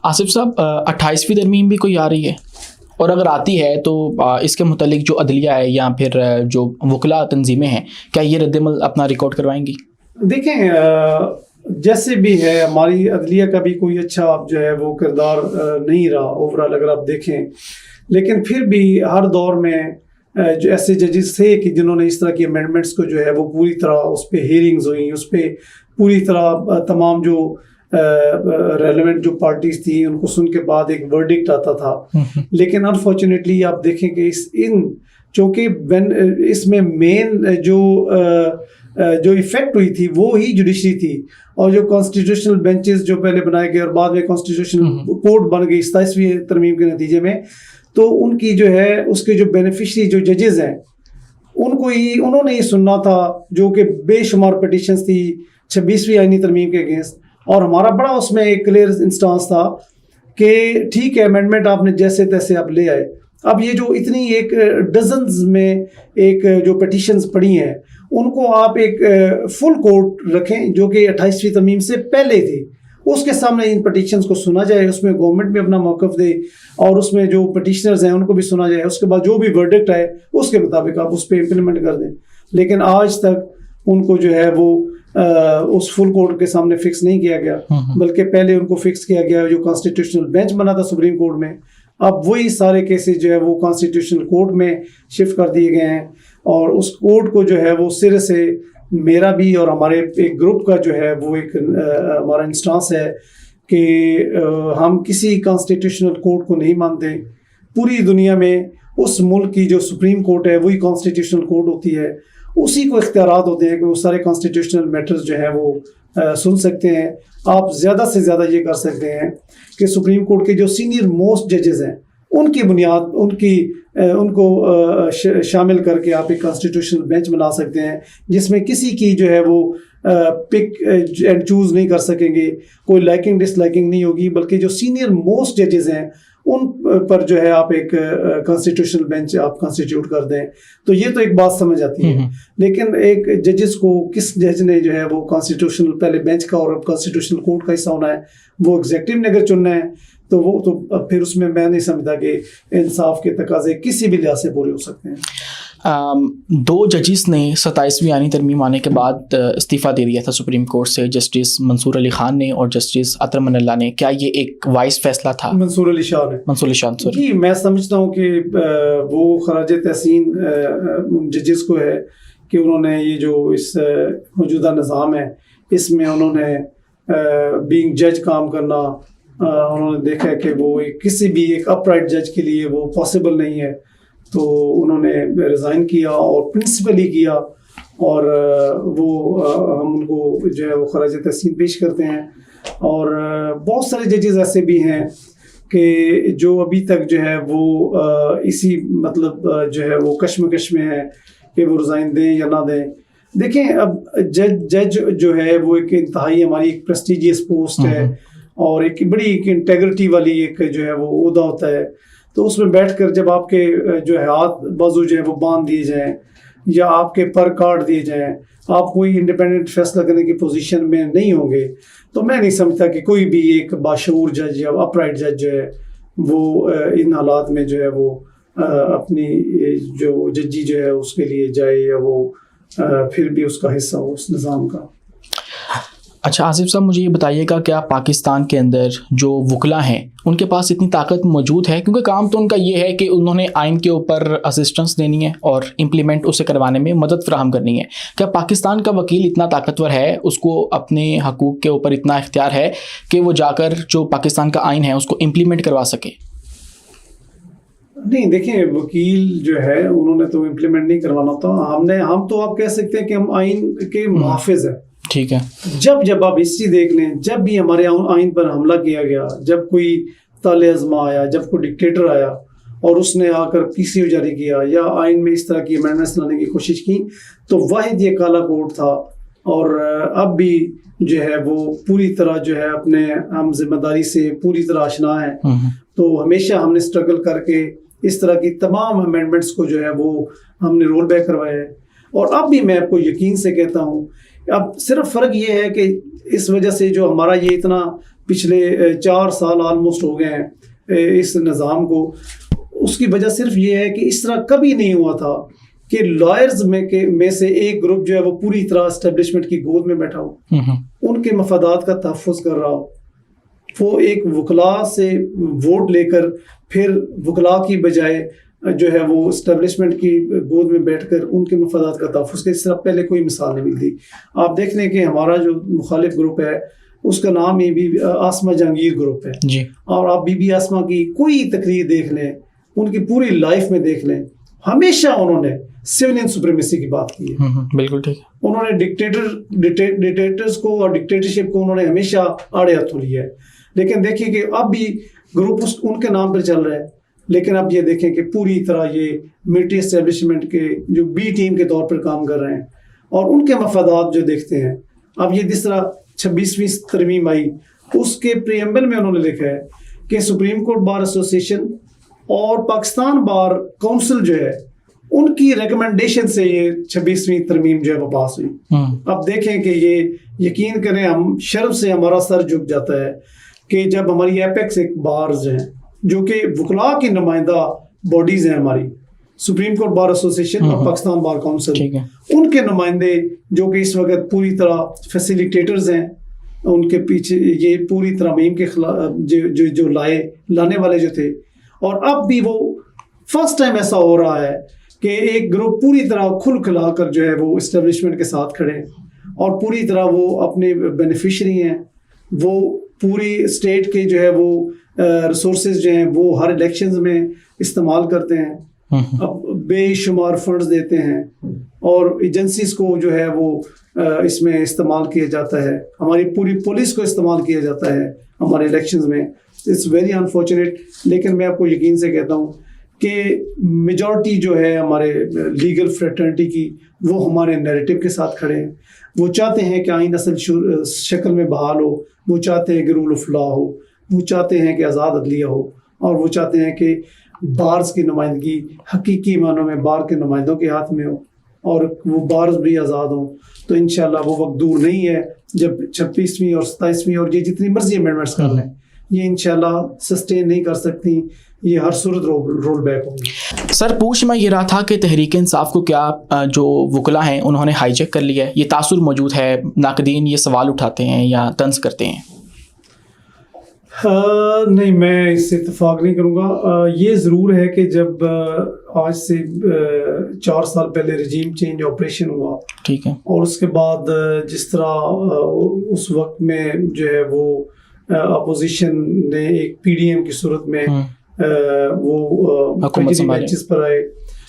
آصف صاحب 28ویں ترمیم بھی کوئی آ رہی ہے، اور اگر آتی ہے تو اس کے متعلق جو عدلیہ ہے یا پھر جو وکلاء تنظیمیں ہیں، کیا یہ رد عمل اپنا ریکارڈ کروائیں گی؟ دیکھیں جیسے بھی ہے ہماری عدلیہ کا بھی کوئی اچھا جو ہے وہ کردار نہیں رہا اوورال اگر آپ دیکھیں، لیکن پھر بھی ہر دور میں جو ایسے ججز تھے کہ جنہوں نے اس طرح کی امینڈمنٹس کو جو ہے وہ پوری طرح اس پہ ہیئرنگز ہوئیں، اس پہ پوری طرح تمام جو ریلیونٹ جو پارٹیز تھیں ان کو سن کے بعد ایک ورڈکٹ آتا تھا. لیکن انفارچونیٹلی آپ دیکھیں کہ چونکہ اس میں مین جو ایفیکٹ ہوئی تھی وہ ہی جوڈیشری تھی، اور جو کانسٹیٹیوشنل بینچز جو پہلے بنائے گئے اور بعد میں کانسٹیٹیوشنل کورٹ بن گئی 27ویں ترمیم کے نتیجے میں، تو ان کی جو ہے اس کے جو بینیفیشری جو ججز ہیں انہوں نے یہ سننا تھا، جو کہ بے شمار پٹیشنز تھی 26ویں آئینی ترمیم کے اگینسٹ، اور ہمارا بڑا اس میں ایک کلیئر انسٹانس تھا کہ ٹھیک ہے امینڈمنٹ آپ نے جیسے تیسے آپ لے آئے. اب یہ جو اتنی ایک ڈزنز میں ایک جو پٹیشنز پڑی ہیں ان کو آپ ایک فل کورٹ رکھیں جو کہ 28ویں ترمیم سے پہلے تھی، اس کے سامنے ان پٹیشنز کو سنا جائے، اس میں گورنمنٹ بھی اپنا موقف دے اور اس میں جو پٹیشنرز ہیں ان کو بھی سنا جائے، اس کے بعد جو بھی ورڈکٹ آئے اس کے مطابق آپ اس پہ امپلیمنٹ کر دیں. لیکن آج تک ان کو جو ہے وہ اس فل کورٹ کے سامنے فکس نہیں کیا گیا، بلکہ پہلے ان کو فکس کیا گیا جو کانسٹیٹیوشنل بینچ بنا تھا سپریم کورٹ میں. اب وہی سارے کیسز جو ہے وہ کانسٹیٹیوشنل کورٹ میں شفٹ کر دیے گئے ہیں، اور اس کورٹ کو جو ہے وہ سرے سے میرا بھی اور ہمارے ایک گروپ کا جو ہے وہ ایک ہمارا انسٹانس ہے کہ ہم کسی کانسٹیٹیوشنل کورٹ کو نہیں مانتے. پوری دنیا میں اس ملک کی جو سپریم کورٹ ہے وہی کانسٹیٹیوشنل کورٹ ہوتی ہے، اسی کو اختیارات ہوتے ہیں کہ وہ سارے کانسٹیٹیوشنل میٹرز جو ہیں وہ سن سکتے ہیں. آپ زیادہ سے زیادہ یہ کر سکتے ہیں کہ سپریم کورٹ کے جو سینئر موسٹ ججز ہیں ان کی بنیاد ان کو شامل کر کے آپ ایک کانسٹیٹیوشنل بینچ بنا سکتے ہیں جس میں کسی کی جو ہے وہ پک اینڈ چوز نہیں کر سکیں گے، کوئی لائکنگ ڈس لائکنگ نہیں ہوگی، بلکہ جو سینئر موسٹ ججز ہیں ان پر جو ہے آپ ایک کانسٹیٹیوشنل بینچ آپ کانسٹیٹیوٹ کر دیں. تو یہ تو ایک بات سمجھ آتی ہے، لیکن ایک ججز کو کس جج نے جو ہے وہ کانسٹیٹیوشنل پہلے بینچ کا اور اب کانسٹیٹیوشنل کورٹ کا حصہ ہونا ہے، وہ ایگزیکٹو نے اگر چننا ہے تو وہ تو پھر اس میں نہیں سمجھتا کہ انصاف کے تقاضے کسی بھی لحاظ سے پورے ہو سکتے ہیں. 2 ججز نے 27ویں آئینی ترمیم آنے کے بعد استعفیٰ دے دیا تھا سپریم کورٹ سے، جسٹس منصور علی خان نے اور جسٹس عطر من اللہ نے. کیا یہ ایک وائز فیصلہ تھا؟ منصور علی شاہ جی، میں سمجھتا ہوں کہ وہ خراج تحسین ججز کو ہے کہ انہوں نے یہ جو اس موجودہ نظام ہے اس میں انہوں نے بینگ جج کام کرنا انہوں نے دیکھا ہے کہ وہ کسی بھی ایک اپرائٹ جج کے لیے وہ پاسبل نہیں ہے، تو انہوں نے ریزائن کیا اور پرنسپلی کیا، اور وہ ہم ان کو جو ہے وہ خراج تحسین پیش کرتے ہیں. اور بہت سارے ججز ایسے بھی ہیں کہ جو ابھی تک جو ہے وہ اسی مطلب جو ہے وہ کشمکش میں ہے کہ وہ ریزائن دیں یا نہ دیں. دیکھیں اب جج جو ہے وہ ایک انتہائی ہماری ایک پریسٹیجیس پوسٹ ہے اور ایک بڑی ایک انٹیگریٹی والی ایک جو ہے وہ عہدہ ہوتا ہے. تو اس میں بیٹھ کر جب آپ کے جو ہے ہاتھ بازو جو ہے وہ باندھ دیے جائیں یا آپ کے پر کاٹ دیے جائیں، آپ کوئی انڈیپینڈنٹ فیصلہ کرنے کی پوزیشن میں نہیں ہوں گے، تو میں نہیں سمجھتا کہ کوئی بھی ایک باشعور جج یا اپرائٹ جج جو ہے وہ ان حالات میں جو ہے وہ اپنی جو ججی جو ہے اس کے لیے جائے یا وہ پھر بھی اس کا حصہ ہو اس نظام کا. اچھا آصف صاحب، مجھے یہ بتائیے گا کیا پاکستان کے اندر جو وکلاء ہیں ان کے پاس اتنی طاقت موجود ہے؟ کیونکہ کام تو ان کا یہ ہے کہ انہوں نے آئین کے اوپر اسسٹنس دینی ہے اور امپلیمنٹ اسے کروانے میں مدد فراہم کرنی ہے. کیا پاکستان کا وکیل اتنا طاقتور ہے، اس کو اپنے حقوق کے اوپر اتنا اختیار ہے کہ وہ جا کر جو پاکستان کا آئین ہے اس کو امپلیمنٹ کروا سکے؟ نہیں، دیکھیں وکیل جو ہے انہوں نے تو امپلیمنٹ نہیں کروانا تھا. ہم تو آپ کہہ سکتے ہیں کہ ہم آئین کے محافظ ہیں. ٹھیک ہے، جب آپ ہسٹری دیکھ لیں، جب بھی ہمارے آئین پر حملہ کیا گیا، جب کوئی طال ازما آیا، جب کوئی ڈکٹیٹر آیا اور اس نے آ کر پی سی او جاری کیا یا آئین میں اس طرح کی امینڈمنٹس لانے کی کوشش کی، تو واحد یہ کالا کوڈ تھا. اور اب بھی جو ہے وہ پوری طرح جو ہے اپنے ہم ذمہ داری سے پوری طرح آشنا ہیں. تو ہمیشہ ہم نے اسٹرگل کر کے اس طرح کی تمام امینڈمنٹس کو جو ہے وہ ہم نے رول بیک کروایا ہے. اور اب بھی میں آپ کو یقین سے کہتا ہوں، اب صرف فرق یہ ہے کہ اس وجہ سے جو ہمارا یہ اتنا پچھلے 4 سال آلموسٹ ہو گئے ہیں اس نظام کو. اس کی وجہ صرف یہ ہے کہ اس طرح کبھی نہیں ہوا تھا کہ لائرز میں سے ایک گروپ جو ہے وہ پوری طرح اسٹیبلشمنٹ کی گود میں بیٹھا ہو, ان کے مفادات کا تحفظ کر رہا ہو. وہ ایک وکلاء سے ووٹ لے کر پھر وکلاء کی بجائے جو ہے وہ اسٹیبلشمنٹ کی گود میں بیٹھ کر ان کے مفادات کا تحفظ کے اس طرح پہلے کوئی مثال نہیں ملتی. آپ دیکھ لیں کہ ہمارا جو مخالف گروپ ہے اس کا نام ہی بھی آسما جہانگیر گروپ ہے جی. اور آپ بی بی آسما کی کوئی تقریر دیکھ لیں, ان کی پوری لائف میں دیکھ لیں, ہمیشہ انہوں نے سویلین سپریمیسی کی بات کی ہے. بالکل ٹھیک. انہوں نے ڈکٹیٹرز کو اور ڈکٹیٹرشپ کو انہوں نے ہمیشہ آڑے ہاتھوں لیا ہے. لیکن دیکھیے کہ اب بھی گروپ ان کے نام پر چل رہا ہے, لیکن اب یہ دیکھیں کہ پوری طرح یہ ملٹری اسٹیبلشمنٹ کے جو بی ٹیم کے طور پر کام کر رہے ہیں اور ان کے مفادات جو دیکھتے ہیں. اب یہ جس طرح 26ویں ترمیم آئی, اس کے پریمبل میں انہوں نے لکھا ہے کہ سپریم کورٹ بار ایسوسیشن اور پاکستان بار کونسل جو ہے ان کی ریکمنڈیشن سے یہ 26ویں ترمیم جو ہے وہ پاس ہوئی. اب دیکھیں کہ یہ یقین کریں, ہم شرم سے ہمارا سر جھک جاتا ہے کہ جب ہماری ایپیکس ایک بارز ہیں جو کہ وکلاء کی نمائندہ باڈیز ہیں, ہماری سپریم کورٹ بار ایسوسیشن اور پاکستان بار کونسل, ان کے نمائندے جو کہ اس وقت پوری طرح فیسیلیٹیٹرز ہیں, ان کے پیچھے یہ پوری طرح مہم کے خلاف جو لانے والے جو تھے. اور اب بھی وہ فرسٹ ٹائم ایسا ہو رہا ہے کہ ایک گروپ پوری طرح کھل کھلا کر جو ہے وہ اسٹیبلشمنٹ کے ساتھ کھڑے ہیں اور پوری طرح وہ اپنے بینیفیشری ہیں. وہ پوری اسٹیٹ کے جو ہے وہ ریسورسز جو ہیں وہ ہر الیکشنز میں استعمال کرتے ہیں, اب بے شمار فنڈز دیتے ہیں اور ایجنسیز کو جو ہے وہ اس میں استعمال کیا جاتا ہے, ہماری پوری پولیس کو استعمال کیا جاتا ہے ہمارے الیکشنز میں. It's very unfortunate. لیکن میں آپ کو یقین سے کہتا ہوں کہ میجورٹی جو ہے ہمارے لیگل فریٹرنٹی کی وہ ہمارے نیریٹو کے ساتھ کھڑے ہیں. وہ چاہتے ہیں کہ آئین اصل شکل میں بحال ہو, وہ چاہتے ہیں کہ رول آف لا ہو, وہ چاہتے ہیں کہ آزاد عدلیہ ہو, اور وہ چاہتے ہیں کہ بارز کی نمائندگی حقیقی معنوں میں بار کے نمائندوں کے ہاتھ میں ہو اور وہ بارز بھی آزاد ہوں. تو انشاءاللہ وہ وقت دور نہیں ہے جب 26ویں اور 27ویں اور یہ جتنی مرضی امینڈمنٹس کر لیں, یہ انشاءاللہ سسٹین نہیں کر سکتی, یہ ہر صورت رول بیک ہوگی. سر پوچھ میں یہ رہا تھا کہ تحریک انصاف کو کیا جو وکلاء ہیں انہوں نے ہائی جیک کر لیا ہے, یہ تاثر موجود ہے, ناقدین یہ سوال اٹھاتے ہیں یا طنز کرتے ہیں؟ نہیں, میں اس سے اتفاق نہیں کروں گا. یہ ضرور ہے کہ جب آج سے 4 سال پہلے رجیم چینج آپریشن ہوا, ٹھیک ہے, اور اس کے بعد جس طرح اس وقت میں جو ہے وہ اپوزیشن نے ایک پی ڈی ایم کی صورت میں وہ بینچز پر آئے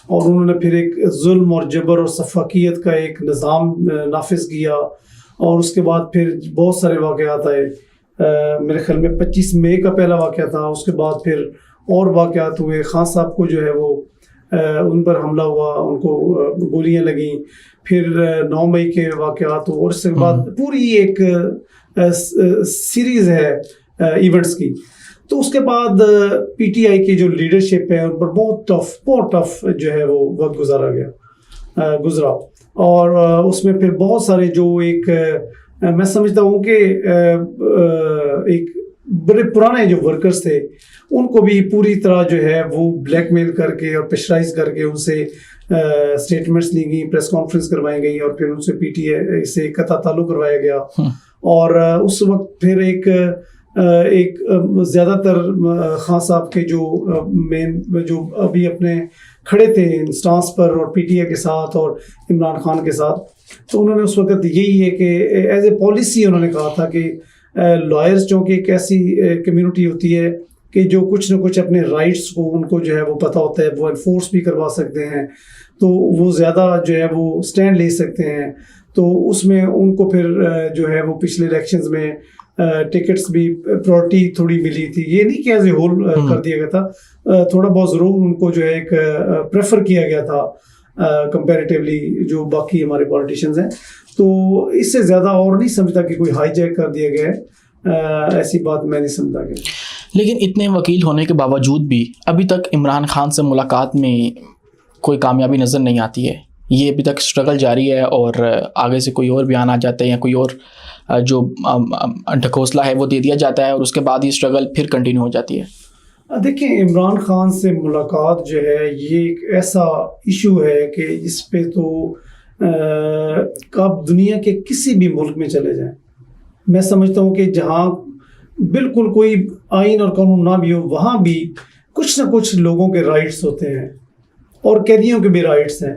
اور انہوں نے پھر ایک ظلم اور جبر اور سفاکیت کا ایک نظام نافذ کیا, اور اس کے بعد پھر بہت سارے واقعات آئے. میرے خیال میں 25 مئی کا پہلا واقعہ تھا, اس کے بعد پھر اور واقعات ہوئے. خان صاحب کو جو ہے وہ ان پر حملہ ہوا, ان کو گولیاں لگیں, پھر 9 مئی کے واقعات ہوئے, اور اس کے بعد پوری ایک سیریز ہے ایونٹس کی. تو اس کے بعد پی ٹی آئی کی جو لیڈرشپ ہے ان پر بہت ٹف جو ہے وہ وقت گزرا, اور اس میں پھر بہت سارے جو ایک میں سمجھتا ہوں کہ ایک بڑے پرانے جو ورکرز تھے ان کو بھی پوری طرح جو ہے وہ بلیک میل کر کے اور پریشرائز کر کے ان سے اسٹیٹمنٹس لی گئیں, پریس کانفرنس کروائی گئی, اور پھر ان سے پی ٹی آئی سے قطع تعلق کروایا گیا. اور اس وقت پھر ایک زیادہ تر خان صاحب کے جو مین جو ابھی اپنے کھڑے تھے انسٹانس پر اور پی ٹی آئی کے ساتھ اور عمران خان کے ساتھ, تو انہوں نے اس وقت یہی ہے کہ ایز اے پالیسی انہوں نے کہا تھا کہ لائرز چونکہ ایک ایسی کمیونٹی ہوتی ہے کہ جو کچھ نہ کچھ اپنے رائٹس کو ان کو جو ہے وہ پتہ ہوتا ہے, وہ انفورس بھی کروا سکتے ہیں, تو وہ زیادہ جو ہے وہ سٹینڈ لے سکتے ہیں. تو اس میں ان کو پھر جو ہے وہ پچھلے الیکشنز میں ٹکٹس بھی پرائورٹی تھوڑی ملی تھی. یہ نہیں کہ ایز اے ہول کر دیا گیا تھا, تھوڑا بہت ضرور ان کو جو ہے ایک پریفر کیا گیا تھا کمپیریٹیولی جو باقی ہمارے پولیٹیشینز ہیں. تو اس سے زیادہ اور نہیں سمجھتا کہ کوئی ہائی جیک کر دیا گیا ہے, ایسی بات میں نہیں سمجھتا کہ. لیکن اتنے وکیل ہونے کے باوجود بھی ابھی تک عمران خان سے ملاقات میں کوئی کامیابی نظر نہیں آتی ہے. یہ ابھی تک اسٹرگل جاری ہے اور آگے سے کوئی اور بیان آ جاتا ہے یا کوئی اور جو ڈھکوسلا ہے وہ دے دیا جاتا ہے اور اس کے بعد یہ اسٹرگل پھر کنٹینیو ہو جاتی ہے. دیکھیں عمران خان سے ملاقات جو ہے یہ ایک ایسا ایشو ہے کہ اس پہ تو آپ دنیا کے کسی بھی ملک میں چلے جائیں، میں سمجھتا ہوں کہ جہاں بالکل کوئی آئین اور قانون نہ بھی ہو وہاں بھی کچھ نہ کچھ لوگوں کے رائٹس ہوتے ہیں اور قیدیوں کے بھی رائٹس ہیں.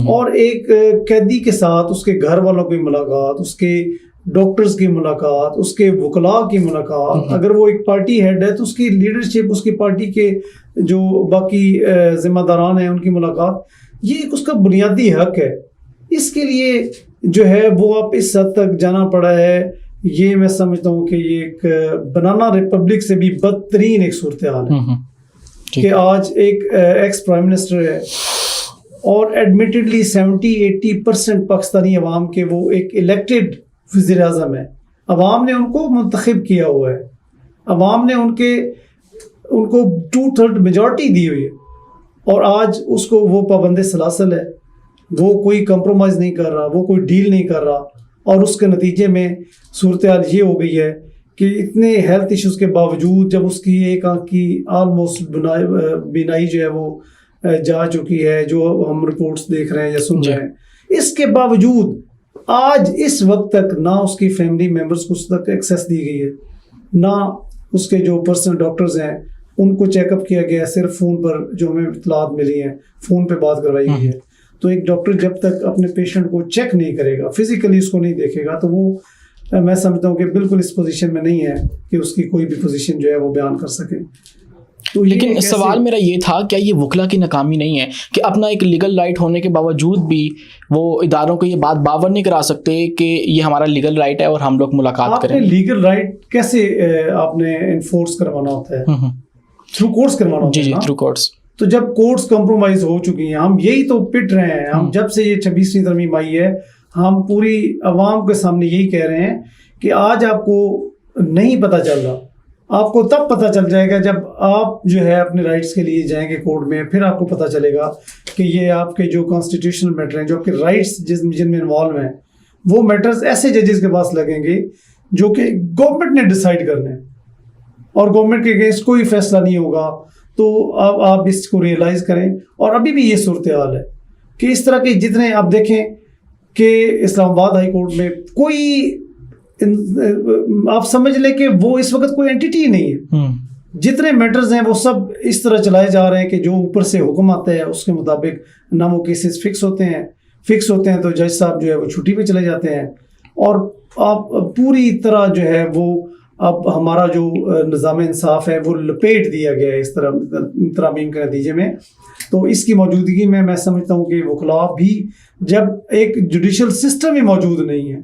اور ایک قیدی کے ساتھ اس کے گھر والوں کی ملاقات، اس کے ڈاکٹرز کی ملاقات، اس کے وکلاء کی ملاقات، اگر وہ ایک پارٹی ہیڈ ہے تو اس کی لیڈرشپ، اس کی پارٹی کے جو باقی ذمہ داران ہیں ان کی ملاقات، یہ ایک اس کا بنیادی حق ہے. اس کے لیے جو ہے وہ اب اس حد تک جانا پڑا ہے، یہ میں سمجھتا ہوں کہ یہ ایک بنانا ریپبلک سے بھی بدترین ایک صورتحال ہے کہ آج ایک ایکس پرائم منسٹر ہے اور ایڈمیٹڈلی 70-80% پاکستانی عوام کے وہ ایک الیکٹڈ وزیر اعظم ہے. عوام نے ان کو منتخب کیا ہوا ہے، عوام نے ان کو 2/3 میجورٹی دی ہوئی ہے، اور آج اس کو وہ پابند سلاسل ہے، وہ کوئی کمپرومائز نہیں کر رہا، وہ کوئی ڈیل نہیں کر رہا. اور اس کے نتیجے میں صورتحال یہ ہو گئی ہے کہ اتنے ہیلتھ ایشوز کے باوجود، جب اس کی ایک آنکھ کی آلموسٹ بینائی جو ہے وہ جا چکی ہے، جو ہم رپورٹس دیکھ رہے ہیں یا سن رہے ہیں، اس کے باوجود آج اس وقت تک نہ اس کی فیملی ممبرس کو اس تک ایکسیس دی گئی ہے، نہ اس کے جو پرسنل ڈاکٹرز ہیں ان کو چیک اپ کیا گیا ہے. صرف فون پر جو ہمیں اطلاعات ملی ہیں فون پہ بات کروائی گئی ہے. تو ایک ڈاکٹر جب تک اپنے پیشنٹ کو چیک نہیں کرے گا، فزیکلی اس کو نہیں دیکھے گا، تو وہ میں سمجھتا ہوں کہ بالکل اس پوزیشن میں نہیں ہے کہ اس کی کوئی بھی پوزیشن جو ہے وہ بیان کر سکے. لیکن سوال میرا یہ تھا، کیا یہ وکلا کی ناکامی نہیں ہے کہ اپنا ایک لیگل رائٹ ہونے کے باوجود بھی وہ اداروں کو یہ بات باور نہیں کرا سکتے کہ یہ ہمارا لیگل رائٹ ہے اور ہم لوگ ملاقات کریں؟ لیگل رائٹ کیسے آپ نے انفورس کروانا ہوتا ہے؟ تھرو کورٹس کروانا ہوتا ہے. جی تھرو کورٹس. تو جب کورٹس کمپرومائز ہو چکی ہیں، ہم یہی تو پٹ رہے ہیں. ہم جب سے یہ 26ویں ترمیم آئی ہے ہم پوری عوام کے سامنے یہی کہہ رہے ہیں کہ آج آپ کو نہیں پتہ چل رہا، آپ کو تب پتہ چل جائے گا جب آپ جو ہے اپنے رائٹس کے لیے جائیں گے کورٹ میں. پھر آپ کو پتہ چلے گا کہ یہ آپ کے جو کانسٹیٹیوشنل میٹر ہیں، جو آپ کے رائٹس جن میں انوالو ہیں، وہ میٹرز ایسے ججز کے پاس لگیں گے جو کہ گورنمنٹ نے ڈیسائیڈ کرنے ہیں اور گورنمنٹ کے اگینسٹ کوئی فیصلہ نہیں ہوگا. تو اب آپ اس کو ریئلائز کریں. اور ابھی بھی یہ صورتحال ہے کہ اس طرح کے جتنے آپ دیکھیں کہ اسلام آباد ہائی کورٹ میں کوئی آپ سمجھ لیں کہ وہ اس وقت کوئی اینٹیٹی نہیں ہے. جتنے میٹرز ہیں وہ سب اس طرح چلائے جا رہے ہیں کہ جو اوپر سے حکم آتا ہے اس کے مطابق نہ وہ کیسز فکس ہوتے ہیں تو جج صاحب جو ہے وہ چھٹی پہ چلے جاتے ہیں. اور آپ پوری طرح جو ہے وہ اب ہمارا جو نظام انصاف ہے وہ لپیٹ دیا گیا ہے اس طرح ترامیم کے نتیجے میں. تو اس کی موجودگی میں سمجھتا ہوں کہ وکلاء بھی، جب ایک جوڈیشل سسٹم ہی موجود نہیں ہے